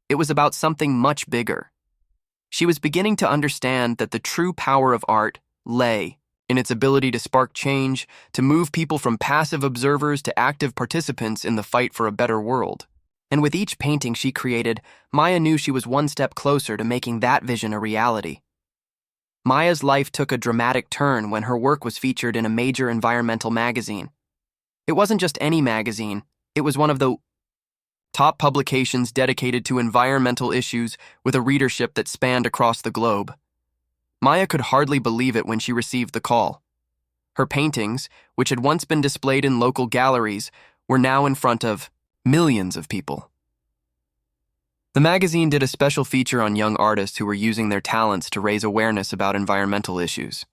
It was about something much bigger. She was beginning to understand that the true power of art lay in its ability to spark change, to move people from passive observers to active participants in the fight for a better world. And with each painting she created, Maya knew she was one step closer to making that vision a reality. Maya's life took a dramatic turn when her work was featured in a major environmental magazine. It wasn't just any magazine, it was one of the top publications dedicated to environmental issues with a readership that spanned across the globe. Maya could hardly believe it when she received the call. Her paintings, which had once been displayed in local galleries, were now in front of millions of people. The magazine did a special feature on young artists who were using their talents to raise awareness about environmental issues.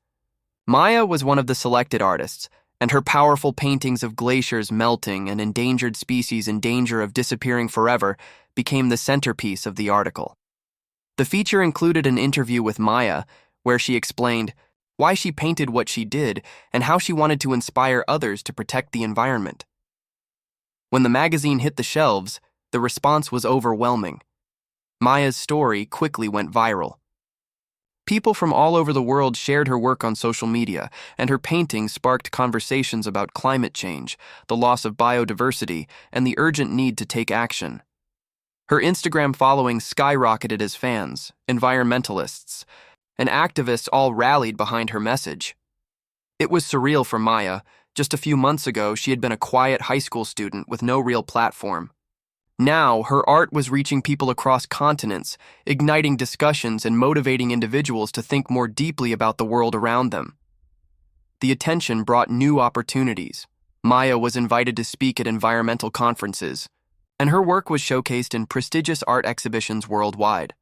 Maya was one of the selected artists, and her powerful paintings of glaciers melting and endangered species in danger of disappearing forever became the centerpiece of the article. The feature included an interview with Maya, where she explained why she painted what she did and how she wanted to inspire others to protect the environment. When the magazine hit the shelves, The response was overwhelming. Maya's story quickly went viral. People from all over the world shared her work on social media, and her paintings sparked conversations about climate change, the loss of biodiversity, and the urgent need to take action. Her Instagram following skyrocketed as fans, environmentalists, and activists all rallied behind her message. It was surreal for Maya. Just a few months ago, she had been a quiet high school student with no real platform. Now, her art was reaching people across continents, igniting discussions and motivating individuals to think more deeply about the world around them. The attention brought new opportunities. Maya was invited to speak at environmental conferences, and her work was showcased in prestigious art exhibitions worldwide.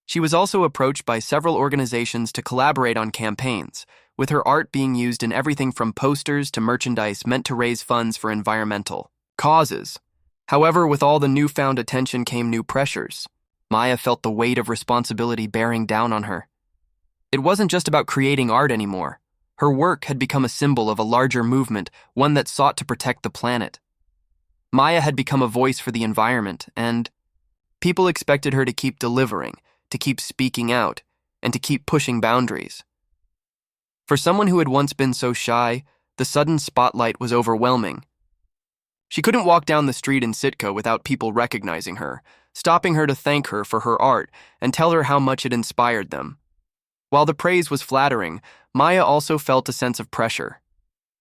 She was also approached by several organizations to collaborate on campaigns, with her art being used in everything from posters to merchandise meant to raise funds for environmental causes. However, with all the newfound attention came new pressures. Maya felt the weight of responsibility bearing down on her. It wasn't just about creating art anymore. Her work had become a symbol of a larger movement, one that sought to protect the planet. Maya had become a voice for the environment, and people expected her to keep delivering, to keep speaking out, and to keep pushing boundaries. For someone who had once been so shy, the sudden spotlight was overwhelming. She couldn't walk down the street in Sitka without people recognizing her, stopping her to thank her for her art and tell her how much it inspired them. While the praise was flattering, Maya also felt a sense of pressure.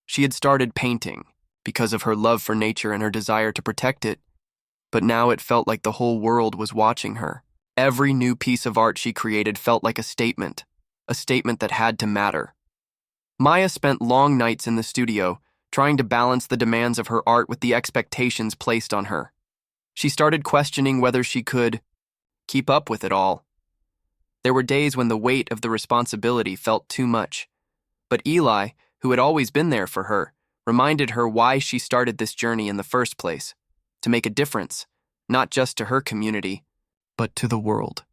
She had started painting because of her love for nature and her desire to protect it, but now it felt like the whole world was watching her. Every new piece of art she created felt like a statement that had to matter. Maya spent long nights in the studio, trying to balance the demands of her art with the expectations placed on her. She started questioning whether she could keep up with it all. There were days when the weight of the responsibility felt too much. But Eli, who had always been there for her, reminded her why she started this journey in the first place, to make a difference, not just to her community, but to the world.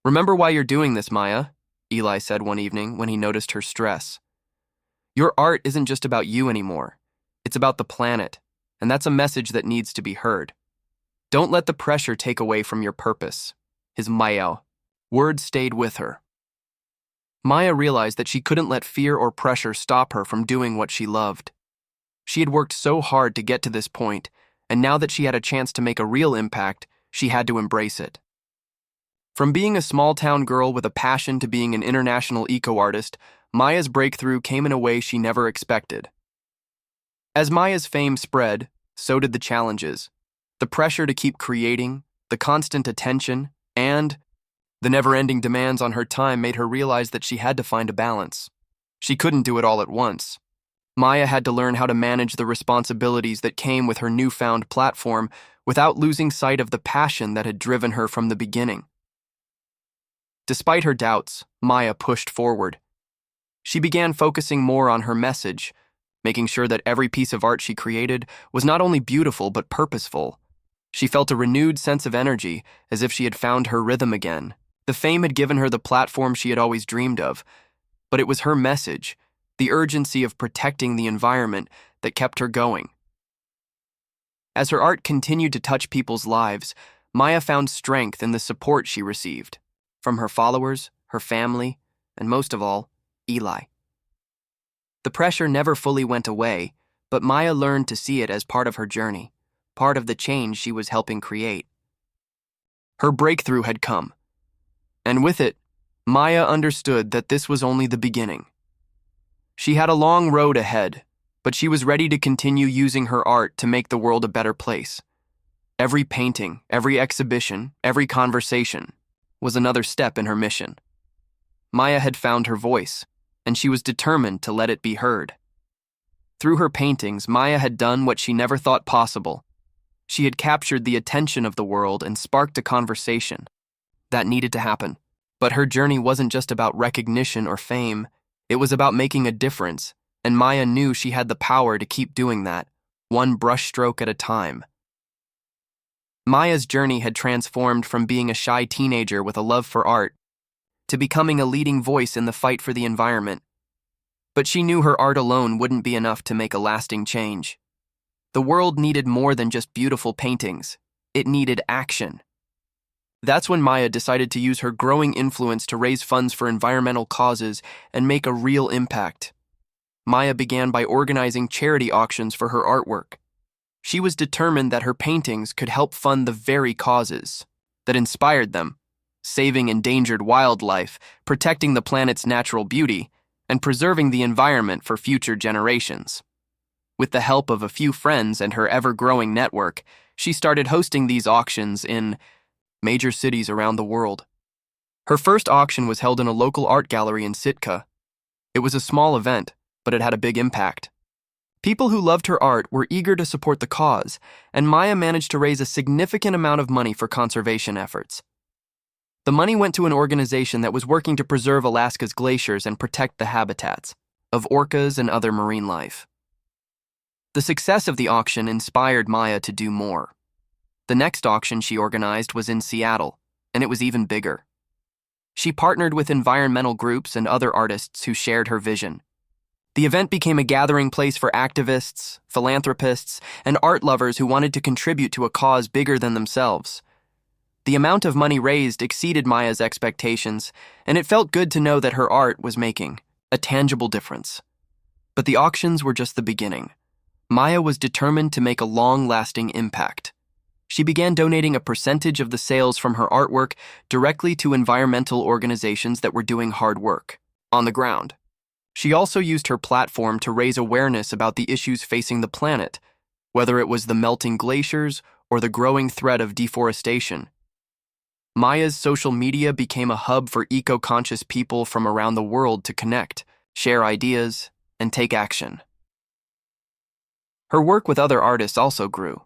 "Remember why you're doing this, Maya," Eli said one evening when he noticed her stress. "Your art isn't just about you anymore. It's about the planet, and that's a message that needs to be heard. Don't let the pressure take away from your purpose." His Maya words stayed with her. Maya realized that she couldn't let fear or pressure stop her from doing what she loved. She had worked so hard to get to this point, and now that she had a chance to make a real impact, she had to embrace it. From being a small-town girl with a passion to being an international eco-artist, Maya's breakthrough came in a way she never expected. As Maya's fame spread, so did the challenges. The pressure to keep creating, the constant attention, and the never-ending demands on her time made her realize that she had to find a balance. She couldn't do it all at once. Maya had to learn how to manage the responsibilities that came with her newfound platform without losing sight of the passion that had driven her from the beginning. Despite her doubts, Maya pushed forward. She began focusing more on her message, making sure that every piece of art she created was not only beautiful but purposeful. She felt a renewed sense of energy, as if she had found her rhythm again. The fame had given her the platform she had always dreamed of, but it was her message, the urgency of protecting the environment, that kept her going. As her art continued to touch people's lives, Maya found strength in the support she received, from her followers, her family, and most of all, Eli. The pressure never fully went away, but Maya learned to see it as part of her journey, part of the change she was helping create. Her breakthrough had come, and with it, Maya understood that this was only the beginning. She had a long road ahead, but she was ready to continue using her art to make the world a better place. Every painting, every exhibition, every conversation was another step in her mission. Maya had found her voice, and she was determined to let it be heard. Through her paintings, Maya had done what she never thought possible. She had captured the attention of the world and sparked a conversation that needed to happen. But her journey wasn't just about recognition or fame. It was about making a difference, and Maya knew she had the power to keep doing that, one brushstroke at a time. Maya's journey had transformed from being a shy teenager with a love for art to becoming a leading voice in the fight for the environment. But she knew her art alone wouldn't be enough to make a lasting change. The world needed more than just beautiful paintings. It needed action. That's when Maya decided to use her growing influence to raise funds for environmental causes and make a real impact. Maya began by organizing charity auctions for her artwork. She was determined that her paintings could help fund the very causes that inspired them, saving endangered wildlife, protecting the planet's natural beauty, and preserving the environment for future generations. With the help of a few friends and her ever-growing network, she started hosting these auctions in major cities around the world. Her first auction was held in a local art gallery in Sitka. It was a small event, but it had a big impact. People who loved her art were eager to support the cause, and Maya managed to raise a significant amount of money for conservation efforts. The money went to an organization that was working to preserve Alaska's glaciers and protect the habitats of orcas and other marine life. The success of the auction inspired Maya to do more. The next auction she organized was in Seattle, and it was even bigger. She partnered with environmental groups and other artists who shared her vision. The event became a gathering place for activists, philanthropists, and art lovers who wanted to contribute to a cause bigger than themselves. The amount of money raised exceeded Maya's expectations, and it felt good to know that her art was making a tangible difference. But the auctions were just the beginning. Maya was determined to make a long-lasting impact. She began donating a percentage of the sales from her artwork directly to environmental organizations that were doing hard work on the ground. She also used her platform to raise awareness about the issues facing the planet, whether it was the melting glaciers or the growing threat of deforestation. Maya's social media became a hub for eco-conscious people from around the world to connect, share ideas, and take action. Her work with other artists also grew.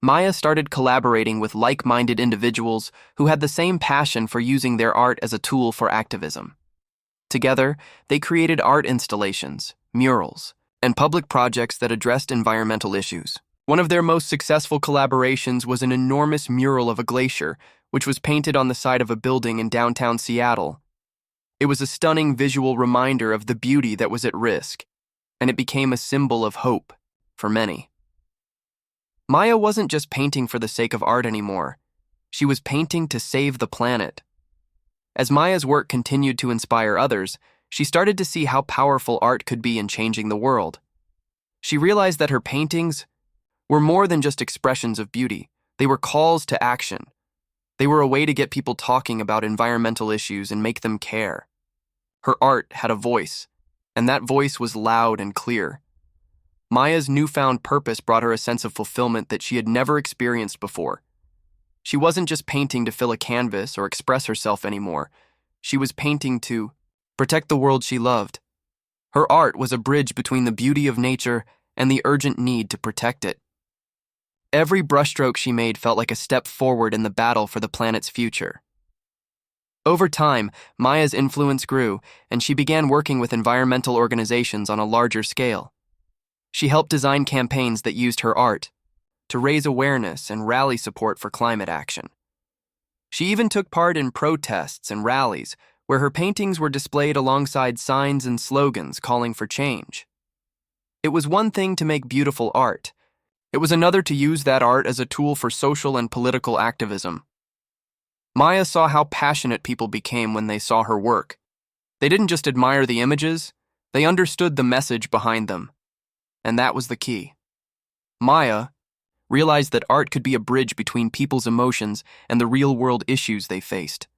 Maya started collaborating with like-minded individuals who had the same passion for using their art as a tool for activism. Together, they created art installations, murals, and public projects that addressed environmental issues. One of their most successful collaborations was an enormous mural of a glacier, which was painted on the side of a building in downtown Seattle. It was a stunning visual reminder of the beauty that was at risk, and it became a symbol of hope for many. Maya wasn't just painting for the sake of art anymore. She was painting to save the planet. As Maya's work continued to inspire others, she started to see how powerful art could be in changing the world. She realized that her paintings were more than just expressions of beauty. They were calls to action. They were a way to get people talking about environmental issues and make them care. Her art had a voice, and that voice was loud and clear. Maya's newfound purpose brought her a sense of fulfillment that she had never experienced before. She wasn't just painting to fill a canvas or express herself anymore. She was painting to protect the world she loved. Her art was a bridge between the beauty of nature and the urgent need to protect it. Every brushstroke she made felt like a step forward in the battle for the planet's future. Over time, Maya's influence grew, and she began working with environmental organizations on a larger scale. She helped design campaigns that used her art to raise awareness and rally support for climate action. She even took part in protests and rallies where her paintings were displayed alongside signs and slogans calling for change. It was one thing to make beautiful art. It was another to use that art as a tool for social and political activism. Maya saw how passionate people became when they saw her work. They didn't just admire the images, they understood the message behind them. And that was the key. Maya realized that art could be a bridge between people's emotions and the real-world issues they faced.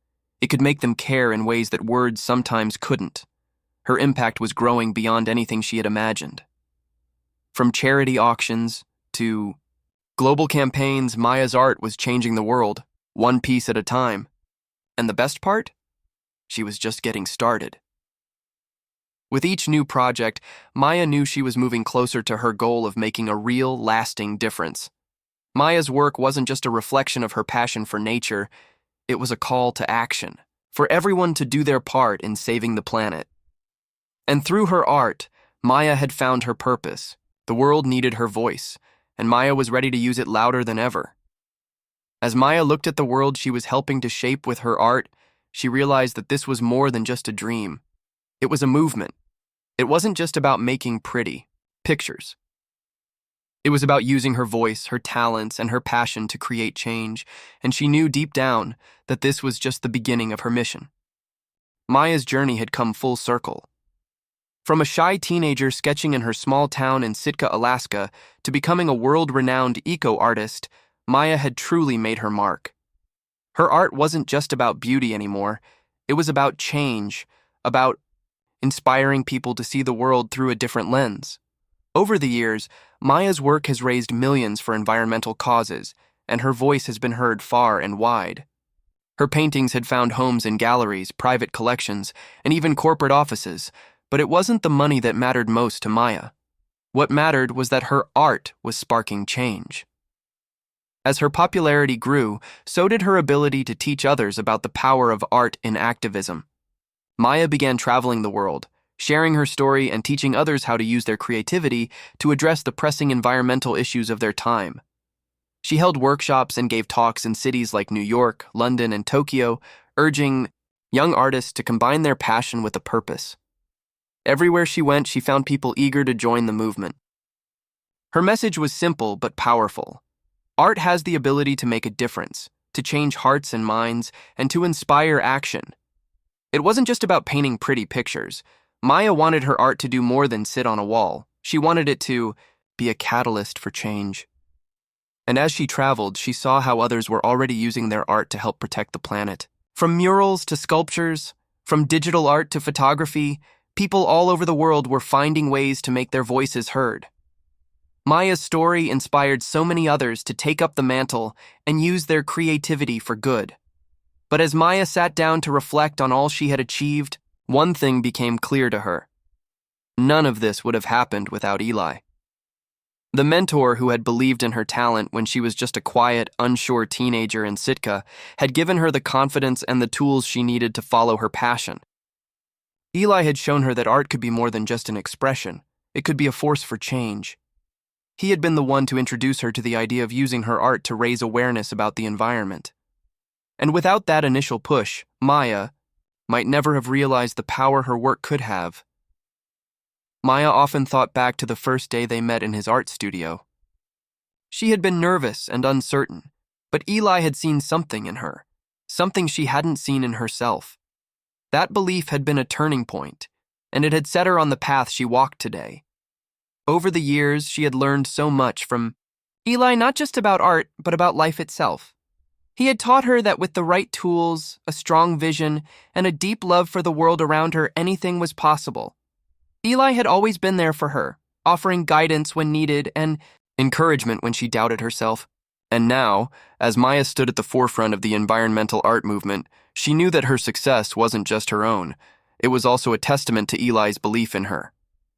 It could make them care in ways that words sometimes couldn't. Her impact was growing beyond anything she had imagined. From charity auctions to global campaigns, Maya's art was changing the world, one piece at a time. And the best part? She was just getting started. With each new project, Maya knew she was moving closer to her goal of making a real, lasting difference. Maya's work wasn't just a reflection of her passion for nature, it was a call to action, for everyone to do their part in saving the planet. And through her art, Maya had found her purpose. The world needed her voice, and Maya was ready to use it louder than ever. As Maya looked at the world she was helping to shape with her art, she realized that this was more than just a dream. It was a movement. It wasn't just about making pretty pictures. It was about using her voice, her talents, and her passion to create change, and she knew deep down that this was just the beginning of her mission. Maya's journey had come full circle. From a shy teenager sketching in her small town in Sitka, Alaska, to becoming a world-renowned eco-artist, Maya had truly made her mark. Her art wasn't just about beauty anymore. It was about change, about inspiring people to see the world through a different lens. Over the years, Maya's work has raised millions for environmental causes, and her voice has been heard far and wide. Her paintings had found homes in galleries, private collections, and even corporate offices, but it wasn't the money that mattered most to Maya. What mattered was that her art was sparking change. As her popularity grew, so did her ability to teach others about the power of art in activism. Maya began traveling the world, sharing her story and teaching others how to use their creativity to address the pressing environmental issues of their time. She held workshops and gave talks in cities like New York, London, and Tokyo, urging young artists to combine their passion with a purpose. Everywhere she went, she found people eager to join the movement. Her message was simple but powerful. Art has the ability to make a difference, to change hearts and minds, and to inspire action. It wasn't just about painting pretty pictures. Maya wanted her art to do more than sit on a wall. She wanted it to be a catalyst for change. And as she traveled, she saw how others were already using their art to help protect the planet. From murals to sculptures, from digital art to photography, people all over the world were finding ways to make their voices heard. Maya's story inspired so many others to take up the mantle and use their creativity for good. But as Maya sat down to reflect on all she had achieved, one thing became clear to her. None of this would have happened without Eli. The mentor who had believed in her talent when she was just a quiet, unsure teenager in Sitka had given her the confidence and the tools she needed to follow her passion. Eli had shown her that art could be more than just an expression. It could be a force for change. He had been the one to introduce her to the idea of using her art to raise awareness about the environment. And without that initial push, Maya might never have realized the power her work could have. Maya often thought back to the first day they met in his art studio. She had been nervous and uncertain, but Eli had seen something in her, something she hadn't seen in herself. That belief had been a turning point, and it had set her on the path she walked today. Over the years, she had learned so much from Eli, not just about art, but about life itself. He had taught her that with the right tools, a strong vision, and a deep love for the world around her, anything was possible. Eli had always been there for her, offering guidance when needed and encouragement when she doubted herself. And now, as Maya stood at the forefront of the environmental art movement, she knew that her success wasn't just her own. It was also a testament to Eli's belief in her.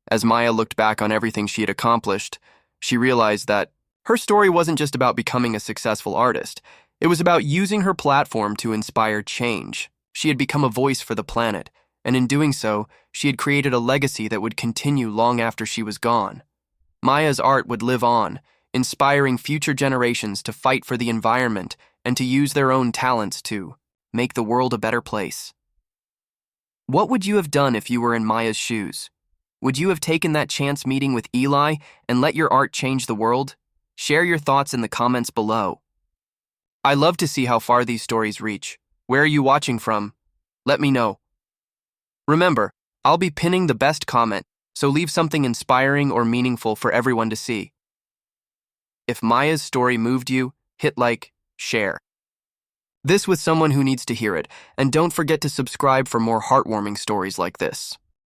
As Maya looked back on everything she had accomplished, she realized that her story wasn't just about becoming a successful artist. It was about using her platform to inspire change. She had become a voice for the planet, and in doing so, she had created a legacy that would continue long after she was gone. Maya's art would live on, inspiring future generations to fight for the environment and to use their own talents to make the world a better place. What would you have done if you were in Maya's shoes? Would you have taken that chance meeting with Eli and let your art change the world? Share your thoughts in the comments below. I love to see how far these stories reach. Where are you watching from? Let me know. Remember, I'll be pinning the best comment, so leave something inspiring or meaningful for everyone to see. If Maya's story moved you, hit like, share this with someone who needs to hear it, and don't forget to subscribe for more heartwarming stories like this.